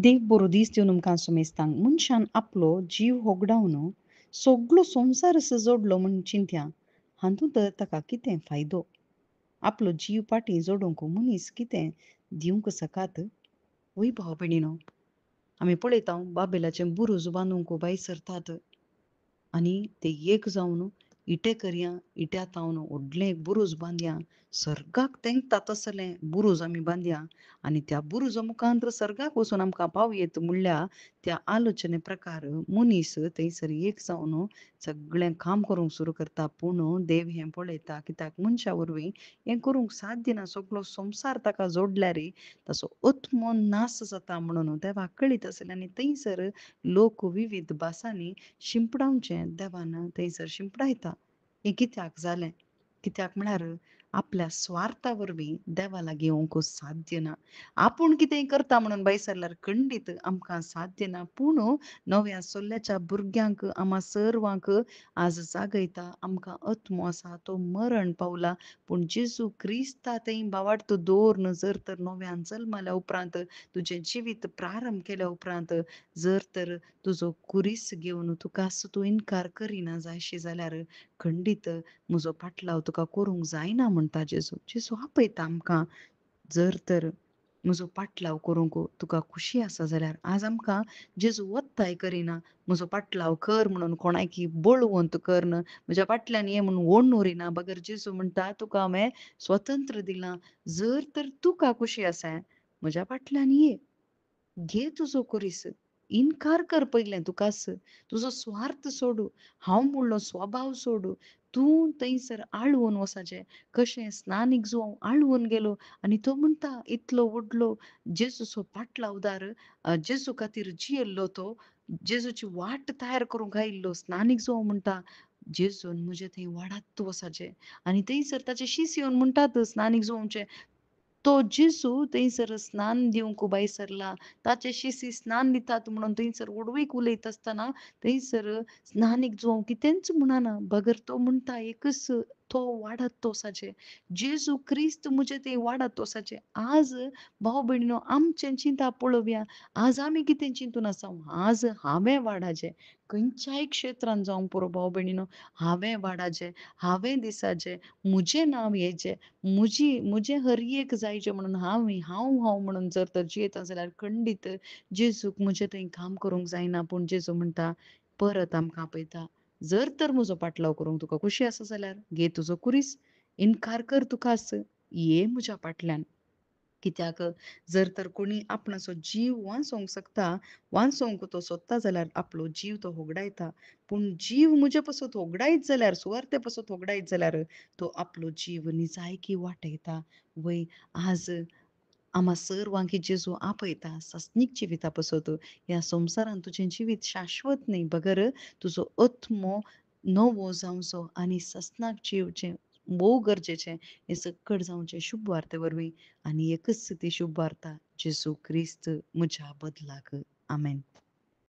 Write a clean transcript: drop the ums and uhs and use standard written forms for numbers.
देव बरो दीस दिवन आमकां सुमेस्तांक मनशान आपलो जीव होगडावन सगळो संवसार जोडलो म्हूण चिंत्या हातूंत तर ताका कितें फायदो. आपलो जीव पाटी जोडूंक मनीस कितें दिवंक सकात. वय भाव भयणीनो, आमी पळयता बाबेलाचें बुरूज बांदूंक बाय सरतात आनी ते एक जावन इटे करया, इट्या तावन व्हडलें बुरूज बांदया, सर्गाक तेंकता तसलें बुरूज आमी बांदया आनी त्या बुरुजा मुखांत सर्गाक वचून आमकां पावयेत म्हणल्यार त्या आलोचने प्रकार मनीस थंयसर एक जावन सगळें काम करूंक सुरू करता. पूण देव हें पळयता, कित्याक मनशा वरवीं हें करूंक साध्य ना. सगळो संवसार ताका जोडल्यार ताचो आत्मो नाश जाता म्हणून देवाक कळीत आसलें आनी थंयसर लोक विविध भासांनी शिंपडावचें देवान थंयसर शिंपडायता. हें कित्याक जालें? कित्याक म्हळ्यार आपल्या स्वार्था वरवीं देवा लागीं येवंक साध्य ना. आपूण कितेंय करता म्हणून भायर सरल्यार खंडीत आमकां साध्य ना. पूण नव्या सोल्ल्याच्या भुरग्यांक आम्हा सर्वांक आज जागयता. आमकां आत्मो आसा तो मरण पावला. पूण जेजू क्रिस्ता थंय बावार्थ दवरून जर तर नव्यान जल्मल्या उपरांत तुजें जिवीत प्रारंभ केल्या उपरांत जर तर तुजो कुरीस घेवन तुकाच तूं इन्कार करिना जायशी जाल्यार खंडीत म्हजो पाटलाव तुका करूंक जायना म्हणटा जेजू. जेजू आपयता आमकां. जर तर म्हजो पाटलाव करूंक तुका खुशी आसा जाल्यार आज आमकां जेजू वत्ताय करिना. म्हजो पाटलाव कर म्हणून कोणायकी बळवंत करना. म्हज्या फाटल्यान ये म्हणून ओडून उरिना. बगर जेजू म्हणटा तुका हांवें स्वतंत्र दिलां. जर तर तुका खुशी आसा म्हज्या फाटल्यान ये. घे तुजो कुरीस. इन्कार कर पयलें तुकाच. तुजो स्वार्थ सोड. हांव म्हणलो स्वभाव सोड. तूं थंयसर आळवून वचाचें. कशें स्नानीक जो आळवून गेलो आनी तो म्हणटा इतलो व्हडलो जेजूचो पाटलावदार जेजू खातीर जियेल्लो तो, जेजूची वाट तयार करूंक आयिल्लो स्नानीक जो म्हणटा, जेजून म्हजे थंय वाडात वचाचें. आनी थंयसर ताचे शीस येवन म्हणटात स्नानीक जोवचे तो जेजू थंयसर स्नान दिवंक भायर सरला. ताचे शिशी स्नान दितात म्हणून थंयसर उडवीक उलयत आसतना थंयसर स्नानीक जोव कितेंच म्हणना. बगर तो म्हणटा एकच तो वाडत वचाचें. जेजू क्रिस्त म्हजे थंय वाडत वचाचें. आज भाव भयणीनो आमचें चिंता पळोवया. आज आमी कितें चिंतून आसा? आज हांवें वाडाचें. खंयच्याय क्षेत्रांत जावं पुरो भाव भयणीनो, हांवें वाडाचें, हांवें दिसाचें, म्हजें नांव येयचें, म्हजें हर एक जायचें म्हणून हांव म्हणून जर तर जियेता जाल्यार खंडीत जेजूक म्हजें थंय काम करूंक जायना. पूण जेजू म्हणटा परत आमकां आपयता. जर तर म्हजो पाटलाव करूंक तुका खुशी आसा जाल्यार घे तुजो कुरीस, इन्कार कर तुकाच, ये म्हज्या फाटल्यान. कित्याक जर तर कोणी आपणाचो जीव वाचोवंक शकता, वाचोवंक तो सोदता जाल्यार आपलो जीव तो होगडायता. पूण जीव म्हजे पासत होगडायत जाल्यार, सुवार्ते पासत होगडायत जाल्यार तो आपलो जीव निजायकी वाटयता. वय आज आम्हा सर्वांक जेजू आपयता सस्नीक जिविता पासत. ह्या संवसारान तुजें जिवीत शाश्वत न्ही. बगर तुजो आत्मो नवो जावचो आनी सस्नाक जिवचें भोव गरजेचें. हें सकट जावचें शुभ वार्ते वरवीं. आनी एकच ती शुभ वार्ता जेजू क्रिस्त म्हज्या बदलाक. आमेन.